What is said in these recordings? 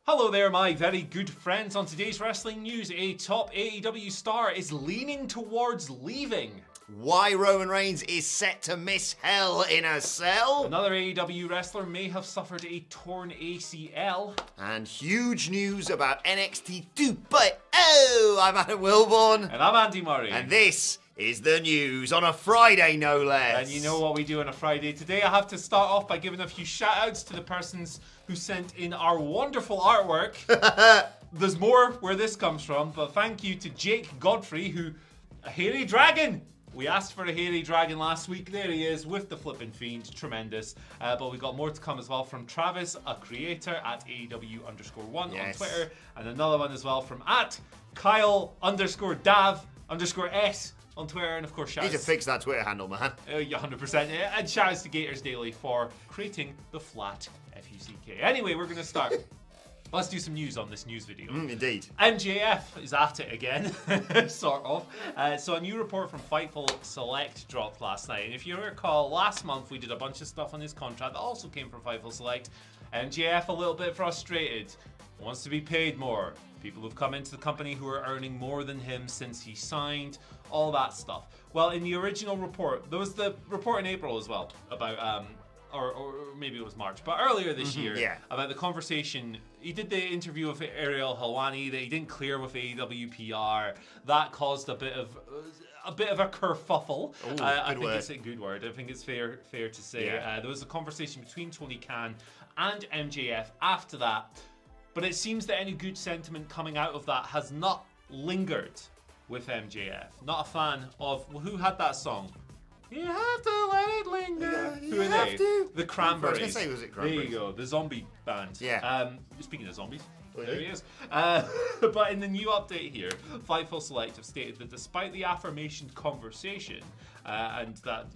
Hello there, my very good friends. On today's wrestling news, a top AEW star is leaning towards leaving. Why Roman Reigns is set to miss hell in a cell. Another AEW wrestler may have suffered a torn ACL. And huge news about NXT 2.0. I'm Adam Wilborn. And I'm Andy Murray. And this is the news on a Friday, no less. And you know what we do on a Friday. Today I have to start off by giving a few shout-outs to the persons who sent in our wonderful artwork. There's more where this comes from, but thank you to Jake Godfrey, a hairy dragon. We asked for a hairy dragon last week. There he is with the flippin' fiend. Tremendous. But we got more to come as well from Travis, a creator at AEW_1 on Twitter. And another one as well from at Kyle_Dav_S on Twitter. And of course, shout Need to fix that Twitter handle, man. 100%. And shout outs to Gators Daily for creating the flat FUCK. Anyway, we're going to start. Let's do some news on this news video. Indeed. MJF is at it again, sort of. So a new report from Fightful Select dropped last night. And if you recall, last month we did a bunch of stuff on his contract that also came from Fightful Select. MJF a little bit frustrated, wants to be paid more. People who've come into the company who are earning more than him since he signed, all that stuff. Well, in the original report, there was the report in April as well about... Or maybe it was March, but earlier this year, about the conversation. He did the interview with Ariel Helwani that he didn't clear with AEW PR. That caused a bit of a kerfuffle. I think it's a good word. I think it's fair to say. Yeah. There was a conversation between Tony Khan and MJF after that, but it seems that any good sentiment coming out of that has not lingered with MJF. Not a fan of who had that song. You have to let it linger. Yeah, Who are they? to. The Cranberries. I was going to say, was it Cranberries? There you go, the zombie band. Yeah. Speaking of zombies, Really? there he is. But in the new update here, Fightful Select have stated that despite the aforementioned conversation and that,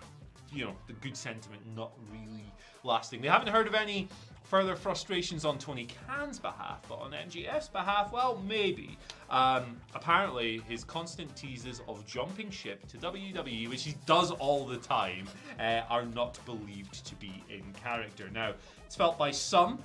the good sentiment not really lasting, they haven't heard of any further frustrations on Tony Khan's behalf, but on MJF's behalf, well, maybe. Apparently, his constant teases of jumping ship to WWE, which he does all the time, are not believed to be in character. Now, it's felt by some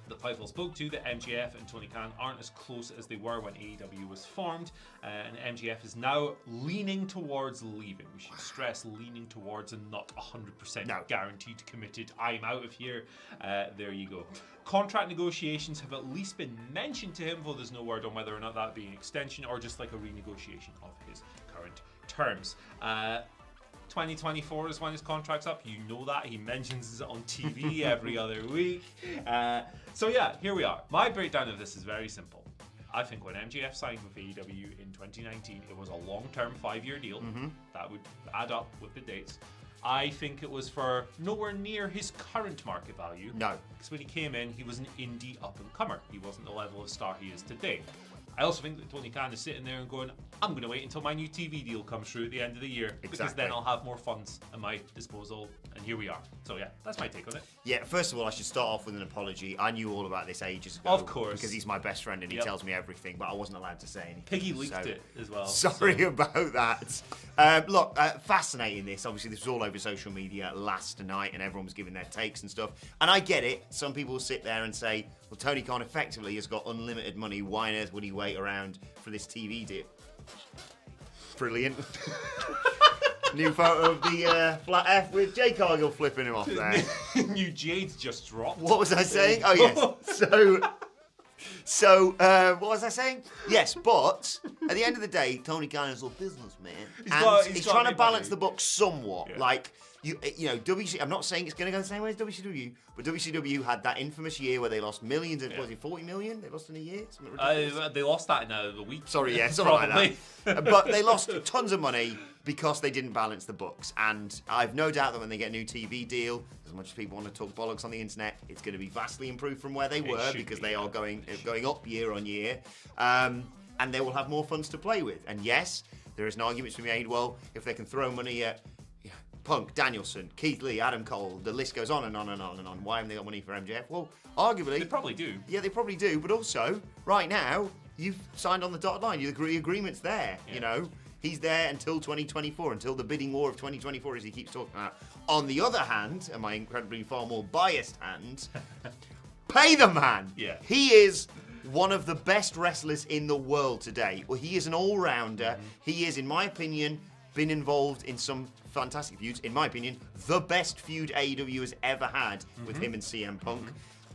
that Fightful spoke to that MJF and Tony Khan aren't as close as they were when AEW was formed, and MJF is now leaning towards leaving. We should stress leaning towards and not 100% guaranteed committed. I'm out of here. There you go. Contract negotiations have at least been mentioned to him, though there's no word on whether or not that would be an extension or just like a renegotiation of his current terms. 2024 is when his contract's up. You know that. He mentions it on TV every other week. So yeah, here we are. My breakdown of this is very simple. I think when MJF signed with AEW in 2019, it was a long-term 5-year deal. That would add up with the dates. I think it was for nowhere near his current market value. No. Because when he came in, he was an indie up-and-comer. He wasn't the level of star he is today. I also think that Tony Khan is sitting there and going, I'm going to wait until my new TV deal comes through at the end of the year. Because then I'll have more funds at my disposal. And here we are. So yeah, that's my take on it. Yeah, first of all, I should start off with an apology. I knew all about this ages ago. Of course. Because he's my best friend and he tells me everything, but I wasn't allowed to say anything. Piggy leaked it as well. Sorry about that. Look, fascinating this. Obviously, this was all over social media last night and everyone was giving their takes and stuff. And I get it. Some people will sit there and say, well, Tony Khan effectively has got unlimited money. Why on earth would he wait around for this TV deal? Brilliant. New photo of the flat F with Jay Cargill flipping him off there. New Jade's just dropped. What was I saying? Oh, yes. So, what was I saying? Yes, but at the end of the day, Tony Khan is a businessman. He's trying to balance the books somewhat. Yeah. Like, WCW, I'm not saying it's going to go the same way as WCW, but WCW had that infamous year where they lost millions, was it 40 million? They lost in a year? Something ridiculous. They lost that in a week. Sorry, yeah, something like that. But they lost tons of money because they didn't balance the books. And I've no doubt that when they get a new TV deal, as much as people want to talk bollocks on the internet, it's going to be vastly improved from where they were because they are going up year on year. And they will have more funds to play with. And yes, there is an argument to be made, well, if they can throw money at Punk, Danielson, Keith Lee, Adam Cole, the list goes on and on and on and on. Why haven't they got money for MJF? Well, arguably... They probably do. Yeah, they probably do. But also, right now, you've signed on the dotted line. The agreement's there, He's there until 2024, until the bidding war of 2024, as he keeps talking about. On the other hand, and my incredibly far more biased hand, Pay the man. Yeah. He is one of the best wrestlers in the world today. Well, he is an all-rounder. He is, in my opinion, been involved in some fantastic feuds. In my opinion, the best feud AEW has ever had with him and CM Punk.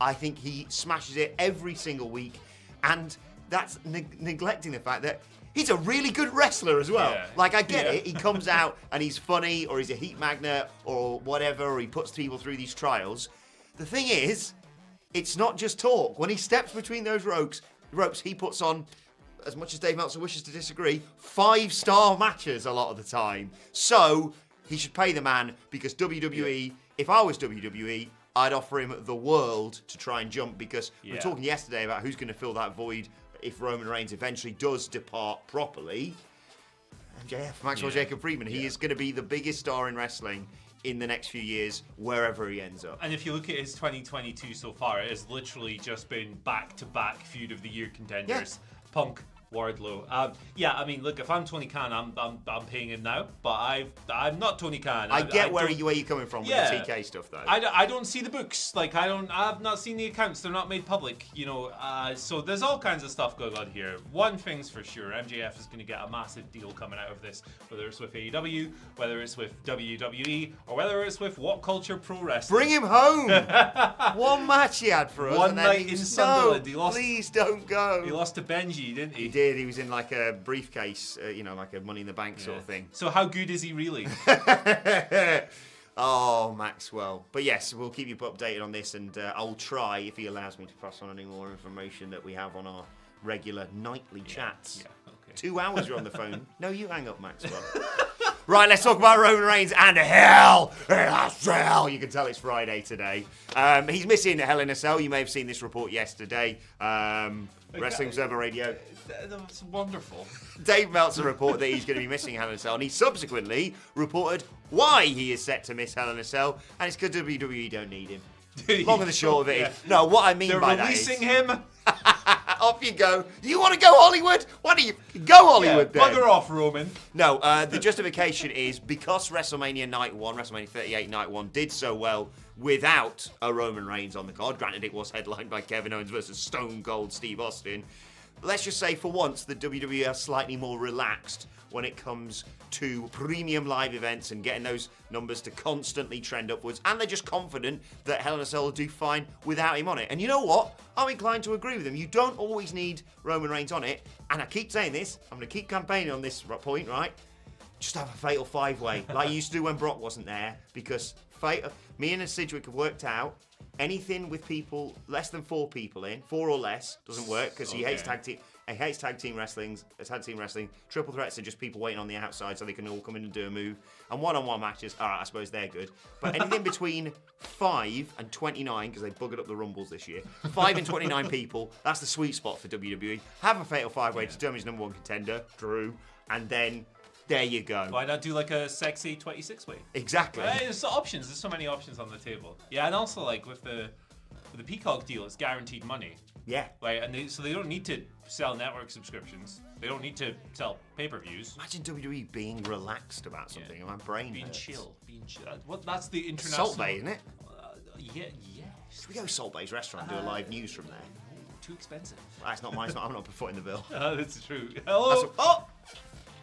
I think he smashes it every single week, and that's neglecting the fact that he's a really good wrestler as well. Yeah. Like, I get it. He comes out and he's funny, or he's a heat magnet, or whatever, or he puts people through these trials. The thing is, it's not just talk. When he steps between those ropes, he puts on, as much as Dave Meltzer wishes to disagree, 5-star matches a lot of the time. So, he should pay the man, because WWE, if I was WWE, I'd offer him the world to try and jump, because we were talking yesterday about who's going to fill that void if Roman Reigns eventually does depart properly. MJF, Maxwell Jacob Friedman, he is going to be the biggest star in wrestling in the next few years, wherever he ends up. And if you look at his 2022 so far, it has literally just been back-to-back feud of the year contenders. Punk, Wardlow. I mean, look, if I'm Tony Khan, I'm paying him now, but I'm not Tony Khan. I get where you're coming from with the TK stuff, though. I don't see the books. Like, I've not seen the accounts. They're not made public, so there's all kinds of stuff going on here. One thing's for sure, MJF is going to get a massive deal coming out of this, whether it's with AEW, whether it's with WWE, or whether it's with WhatCulture Pro Wrestling. Bring him home! One match he had for us. One night in Sunderland. No, please don't go. He lost to Benji, didn't he? He did. He was in like a briefcase, like a Money in the Bank sort of thing. So how good is he really? Oh, Maxwell. But yes, we'll keep you updated on this, and I'll try, if he allows me, to pass on any more information that we have on our regular nightly chats. Yeah, okay. 2 hours you're on the phone. No, you hang up, Maxwell. Right, let's talk about Roman Reigns and hell. You can tell it's Friday today. He's missing Hell in a Cell. You may have seen this report yesterday. Wrestling Observer Radio. That's wonderful. Dave Meltzer reported that he's going to be missing Hell in a Cell, and he subsequently reported why he is set to miss Hell in a Cell, and it's because WWE don't need him. Long and the short of it is, no, what I mean by that is... They're releasing him. Off you go. You want to go Hollywood? Why don't you go Hollywood then? Bugger off, Roman. No, the justification is because WrestleMania Night 1, WrestleMania 38 Night 1 did so well without a Roman Reigns on the card. Granted, it was headlined by Kevin Owens versus Stone Cold Steve Austin. Let's just say for once the WWE are slightly more relaxed when it comes to premium live events and getting those numbers to constantly trend upwards, and they're just confident that Hell in a Cell will do fine without him on it. And you know what? I'm inclined to agree with them. You don't always need Roman Reigns on it, and I keep saying this, I'm going to keep campaigning on this point, right? Just have a fatal 5-way, like you used to do when Brock wasn't there, because me and Sidgwick have worked out anything with people less than 4 people in, 4 or less, doesn't work, because he hates tag team. He hates tag team wrestling. Triple threats are just people waiting on the outside so they can all come in and do a move. And one-on-one matches, all right, I suppose they're good. But anything between 5 and 29, because they buggered up the Rumbles this year, 5 and 29 people, that's the sweet spot for WWE. Have a fatal 5-way to determine his number 1 contender, Drew, and then there you go. Why not do like a sexy 26-way? Exactly. There's options. There's so many options on the table. Yeah, and also like with the Peacock deal, it's guaranteed money. Yeah. Right, and so they don't need to sell network subscriptions. They don't need to sell pay-per-views. Imagine WWE being relaxed about something, and my brain being hurts. chill. That's the international. Salt Bay, isn't it? Yes. Should we go to Salt Bay's restaurant and do a live news from there? Too expensive. That's not mine. I'm not footing the bill. That's true. Hello. Oh,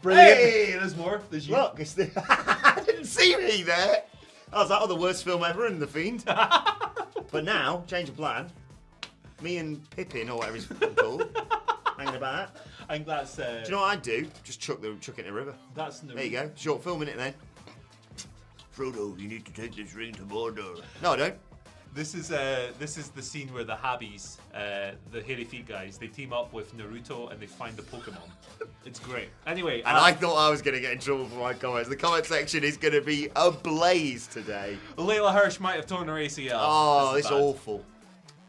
brilliant. Hey, there's more. There's you. Look, I didn't see me there. Oh, is that the worst film ever in The Fiend? But now, change of plan. Me and Pippin, or whatever he's called, hanging about. I think that's. Do you know what I'd do? Just chuck it in the river. There you go. Short film in it then. Frodo, you need to take this ring to Mordor. No, I don't. This is the scene where the Habis, the hairy feet guys, they team up with Naruto and they find the Pokemon. It's great. Anyway, and I thought I was going to get in trouble for my comments. The comment section is going to be ablaze today. Layla Hirsch might have torn her ACL. Oh, it's awful.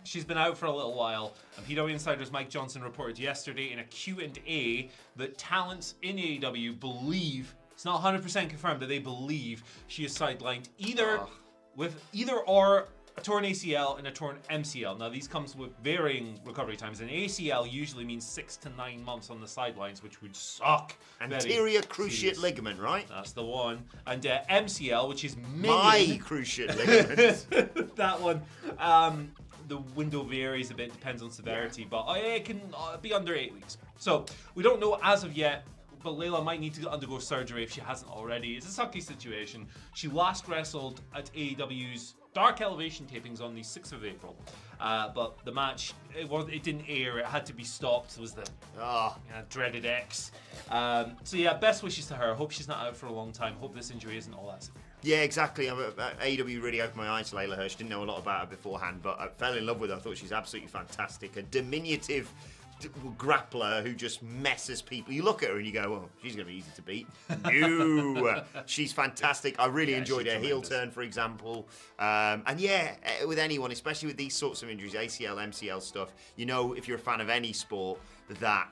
She's been out for a little while. And PW Insider's Mike Johnson reported yesterday in a Q&A that talents in AEW believe, it's not 100% confirmed, but they believe she is sidelined either or a torn ACL and a torn MCL. Now, these comes with varying recovery times. An ACL usually means 6 to 9 months on the sidelines, which would suck. Anterior cruciate ligament, right? That's the one. And MCL, which is my cruciate ligament. That one. the window varies a bit, depends on severity, but it can be under 8 weeks. So we don't know as of yet, but Layla might need to undergo surgery if she hasn't already. It's a sucky situation. She last wrestled at AEW's Dark Elevation tapings on the 6th of April. But the match, it didn't air. It had to be stopped. It was the dreaded X. So yeah, best wishes to her. Hope she's not out for a long time. Hope this injury isn't all that severe. Yeah, exactly. AEW really opened my eyes to Layla Hirsch. Didn't know a lot about her beforehand, but I fell in love with her. I thought she's absolutely fantastic. A diminutive grappler who just messes people. You look at her and you go, "Oh, she's going to be easy to beat." No, she's fantastic. I really enjoyed her heel turn, for example. And yeah, with anyone, especially with these sorts of injuries, ACL, MCL stuff, you know, if you're a fan of any sport, that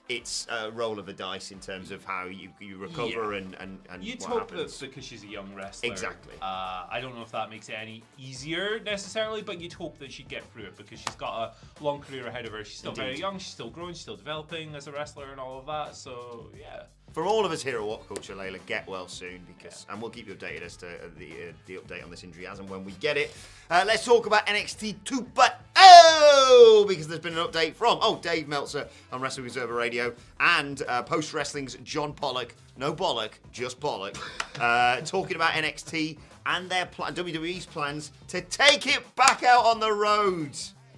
it's a roll of the dice in terms of how you recover and You'd what hope happens. that because she's a young wrestler. Exactly. I don't know if that makes it any easier necessarily, but you'd hope that she'd get through it because she's got a long career ahead of her. She's still very young, she's still growing, she's still developing as a wrestler and all of that. So, yeah. For all of us here at WhatCulture, Layla, get well soon and we'll keep you updated as to the update on this injury as and when we get it. Let's talk about NXT 2.0 because there's been an update from Dave Meltzer on Wrestling Observer Radio and Post Wrestling's John Pollock, no Bollock, just Pollock, talking about NXT and their WWE's plans to take it back out on the road.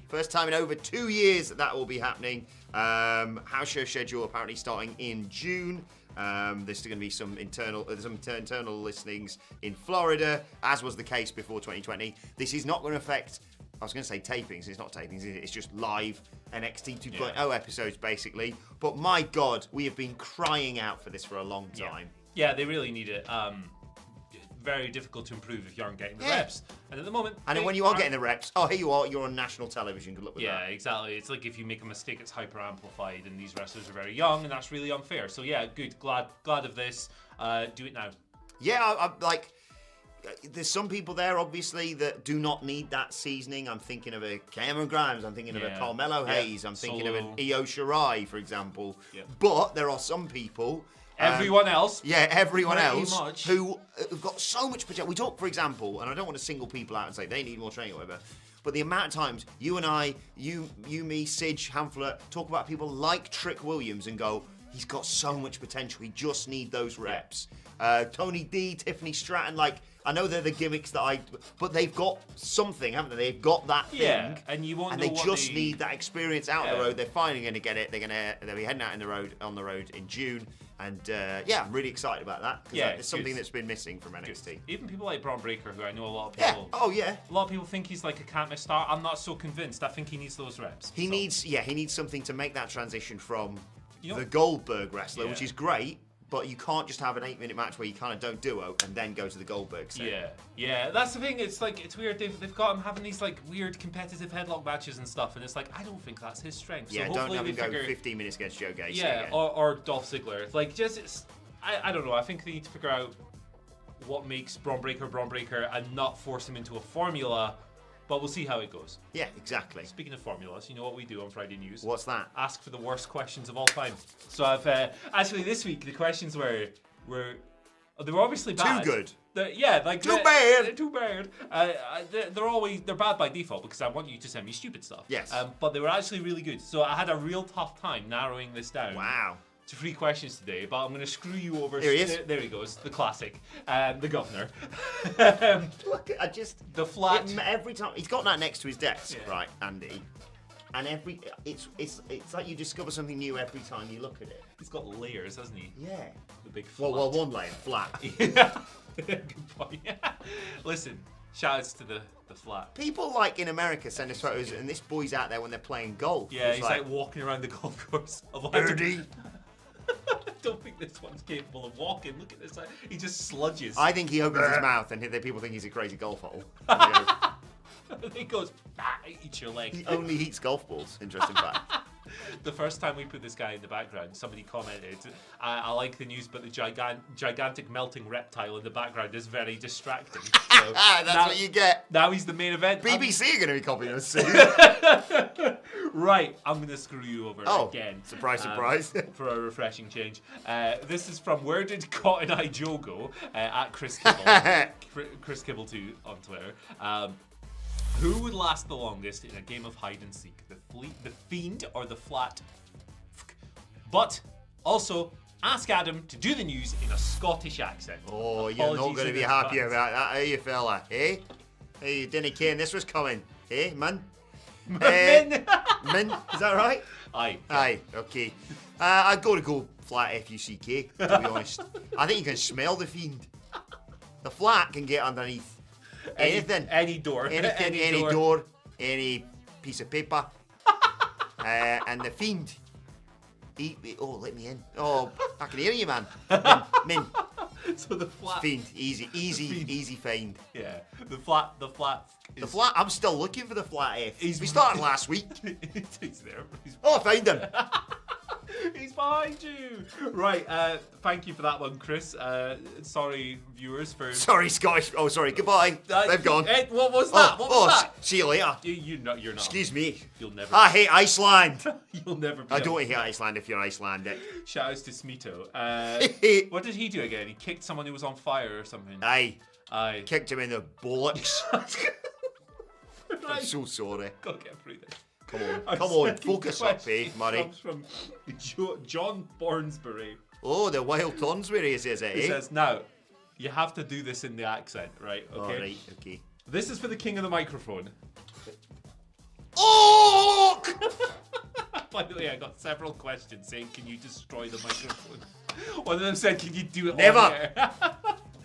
First time in over 2 years that will be happening. House show schedule apparently starting in June. There's going to be some internal listings in Florida, as was the case before 2020. This is not going to affect, I was going to say tapings, it's not tapings, it's just live NXT 2.0 episodes basically. But my God, we have been crying out for this for a long time. Yeah, they really need it. Very difficult to improve if you aren't getting the reps. And at the moment... And then when you are getting the reps, here you are, you're on national television. Good luck with that. Yeah, exactly. It's like if you make a mistake, it's hyper-amplified, and these wrestlers are very young, and that's really unfair. So yeah, good. Glad of this. Do it now. Yeah, I'm like... There's some people there, obviously, that do not need that seasoning. I'm thinking of a Cameron Grimes. I'm thinking of a Carmelo Hayes. I'm thinking of an Io Shirai, for example. Yeah. But there are some people... Everyone else. Yeah, everyone else who have got so much potential. We talk, for example, and I don't want to single people out and say they need more training or whatever, but the amount of times you and I, you, me, Sidge, Hamflet, talk about people like Trick Williams and go, he's got so much potential, he just needs those reps. Tony D, Tiffany Stratton, I know they're the gimmicks but they've got something, haven't they? They've got that thing. Yeah, and you won't and know they just need that experience out on the road. They're finally going to get it. They'll be heading out on the road in June. And I'm really excited about that because it's something that's been missing from NXT. Good. Even people like Braun Breaker, who I know a lot of people. A lot of people think he's like a can't miss star. I'm not so convinced. I think he needs those reps. He needs something to make that transition from the Goldberg wrestler, which is great. But you can't just have an 8-minute match where you kind of don't duo and then go to the Goldberg set. Yeah, that's the thing. It's weird. They've got him having these weird competitive headlock matches and stuff, and it's I don't think that's his strength. Yeah, so don't have him go 15 minutes against Joe Gacy. Yeah, or Dolph Ziggler. I don't know. I think they need to figure out what makes Braun Breaker and not force him into a formula. But we'll see how it goes. Yeah, exactly. Speaking of formulas, you know what we do on Friday News? What's that? Ask for the worst questions of all time. So I've actually this week the questions they were obviously bad. Too good. Too bad. Too bad. They're bad by default because I want you to send me stupid stuff. Yes. But they were actually really good. So I had a real tough time narrowing this down. Wow. To 3 questions today, but I'm going to screw you over. There he is. There he goes, the classic, the governor. Look, the flat. Every time he's got that next to his desk, right, Andy. And it's like you discover something new every time you look at it. He's got layers, hasn't he? Yeah. The big flat. Well, one layer flat. Good point. Listen, shouts to the flat. People in America send us photos, and this boy's out there when they're playing golf. Yeah, he's walking around the golf course. Birdie. I don't think this one's capable of walking. Look at this. He just sludges. I think he opens his mouth and people think he's a crazy golf hole. He goes, eat your leg. He only eats golf balls, interesting fact. The first time we put this guy in the background, somebody commented, I like the news, but the gigantic melting reptile in the background is very distracting. So that's what you get. Now he's the main event. BBC are going to be copying us soon. Right, I'm going to screw you over again. Surprise, surprise. For a refreshing change. This is from Where Did Cotton Eye Joe Go? At Chris Kibble. Chris Kibble 2 on Twitter. Who would last the longest in a game of hide and seek? The Fiend or the Flat? But also, ask Adam to do the news in a Scottish accent. Oh, you're not going to be happy about that, are you, fella? Eh? Hey, you didn't care this was coming. Eh, man? Min! Min, is that right? Aye. Aye, okay. I'd go Flat F-U-C-K, to be honest. I think you can smell the Fiend. The Flat can get underneath anything. Any door. Anything, any door, any piece of paper. And the Fiend. Oh, let me in. Oh, I can hear you, man. Min. So the Flat. Fiend, easy find. Yeah, the Flat. The Flat, I'm still looking for the Flat F. We started last week. He's there. Oh, I found him. He's behind you. Right, thank you for that one, Chris. Sorry, viewers, for... Sorry, Scottish. Oh, sorry, goodbye. They've gone. What was that? What was that? See you later. You're not. Excuse me. You'll never... I hate Iceland. You'll never be... I don't hate Iceland if you're Icelandic. Shout outs to Smito. What did he do again? He kicked someone who was on fire or something. Aye. Aye. Kicked him in the bollocks. Right. I'm so sorry. Go get through this. Come on, focus up, eh, Murray. Comes from John Bornsbury. Oh, the Wild Tonsbury is it, He says, now, you have to do this in the accent, right? Okay. All right, okay. This is for the king of the microphone. Oh! By the way, I got several questions saying, can you destroy the microphone? One of them said, can you do it Never. on air?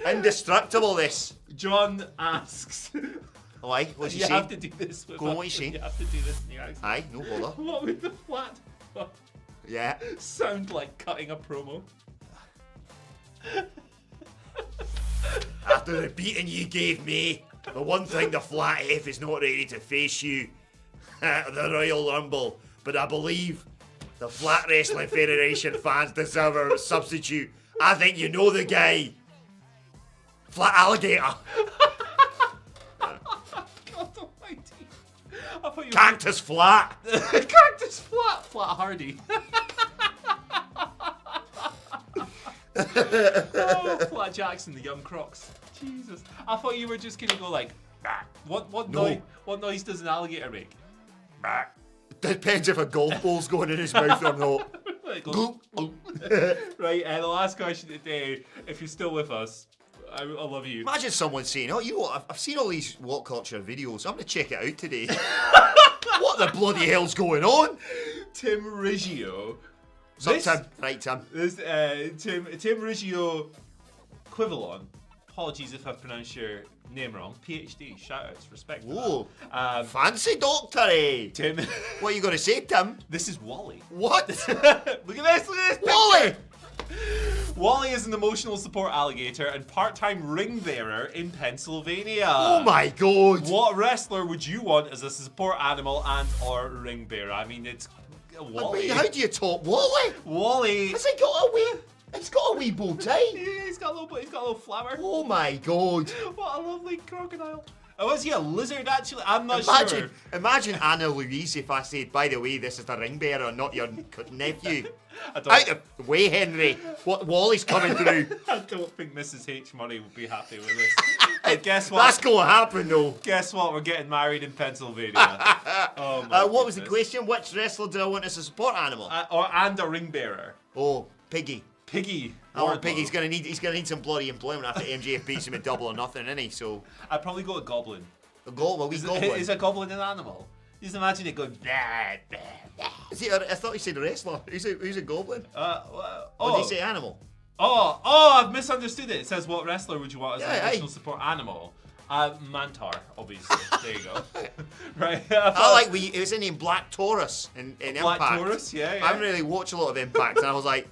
Indestructible, this. John asks... Why? What's he You saying? have to do this with Go on, what you saying? You have to do this in your accent. Aye, no bother. What would the Flat Yeah. sound like cutting a promo? After the beating you gave me, the one thing the Flat F is not ready to face you at the Royal Rumble. But I believe the Flat Wrestling Federation fans deserve a substitute. I think you know the guy. Flat Alligator. God almighty. I thought you Cactus Flat. Cactus Flat. Flat Hardy. Oh, Flat Jackson, the Young Crocs. Jesus. I thought you were just going to go like, bah. What noise does an alligator make? Bah. Depends if a golf ball's going in his mouth or not. It goes, right, the last question today, if you're still with us, I love you. Imagine someone saying, oh, you know what, I've seen all these WhatCulture videos, I'm going to check it out today. What the bloody hell's going on? Tim Riggio. Right, Tim. This, Tim Riggio Quivillon. Apologies if I've pronounced your name wrong. PhD, shout outs, respect. Whoa, fancy doctor, eh? Tim. What are you going to say, Tim? This is Wally. What? Look at this. Wally! Wally is an emotional support alligator and part-time ring bearer in Pennsylvania. Oh my god! What wrestler would you want as a support animal and or ring bearer? I mean, it's Wally. I mean, how do you top Wally? Wally. Has he got a wee? He's got a wee bow tie. Yeah, he's got a little flower. Oh my god! What a lovely crocodile. Oh, is he a lizard actually? I'm not sure. Imagine Anna Louise if I said, by the way, this is the ring bearer, not your nephew. Out of the way, Henry. What Wally's coming through. I don't think Mrs. H. Murray would be happy with this. But guess what? That's going to happen, though. Guess what? We're getting married in Pennsylvania. Oh my what was the goodness. question? Which wrestler do I want as a support animal? And a ring bearer. Oh, Piggy. Piggy. I want Piggy. He's gonna need some bloody employment after MJF beats him at Double or Nothing, isn't he? So I'd probably go with Goblin. A goblin. Is a goblin an animal? Just imagine it going. Bah, bah, bah. Is he? I thought he said wrestler. Who's a goblin? Or did he say animal? Oh! I've misunderstood it. It says, "What wrestler would you want as an additional support animal?" Mantar, obviously. There you go. Right. It was in Black Taurus in Black Impact. Taurus, yeah. I haven't really watched a lot of Impact, and I was like,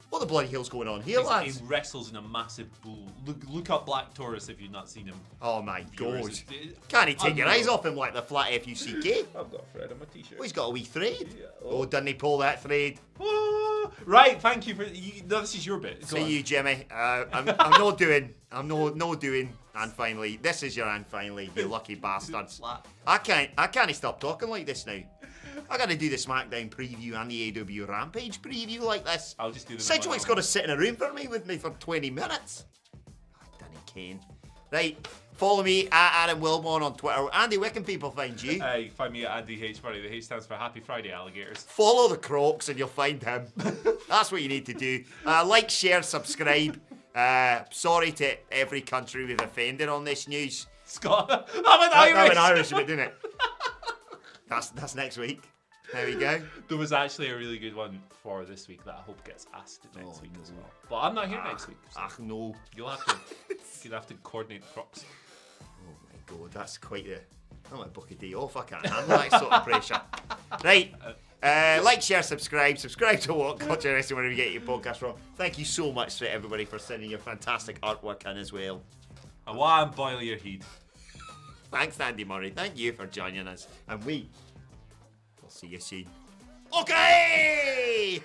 what the bloody hell's going on here, lads? He wrestles in a massive bull. Look up Black Taurus if you've not seen him. Oh my god. Viewers. Can't he take your eyes off him like the Flat F-U-C-K? I've got a thread on my t-shirt. Oh, he's got a wee thread. Yeah. Oh, didn't he pull that thread? Oh, right, thank you for... No, this is your bit. See you, Jimmy. I'm not doing... I'm not doing... And finally, this is your and finally, you lucky bastards. I can't stop talking like this now. I gotta do the SmackDown preview and the AEW Rampage preview like this. I'll just do them. Sedgwick's got to sit in a room with me for 20 minutes. Oh, Danny Kane. Right, Follow me at Adam Wilborn on Twitter. Oh, Andy, where can people find you? You can find me at Andy H. Murray. The H stands for Happy Friday, alligators. Follow the Crocs and you'll find him. That's what you need to do. Like, share, subscribe. Sorry to every country we've offended on this news. Scott, I'm an Irish. I'm an Irish, but didn't it? That's next week. There we go. There was actually a really good one for this week that I hope gets asked next week as well. But I'm not here next week. So No. you'll have to coordinate the Crocs. Oh my god, that's quite the... I might book a day off. I can't handle that sort of pressure. Right. Like, share, subscribe to WhatCulture Wrestling wherever you get your podcast from. Thank you so much to everybody for sending your fantastic artwork in as well. And why I'm boiling your head. Thanks, Andy Murray. Thank you for joining us. And we will see you soon. Okay!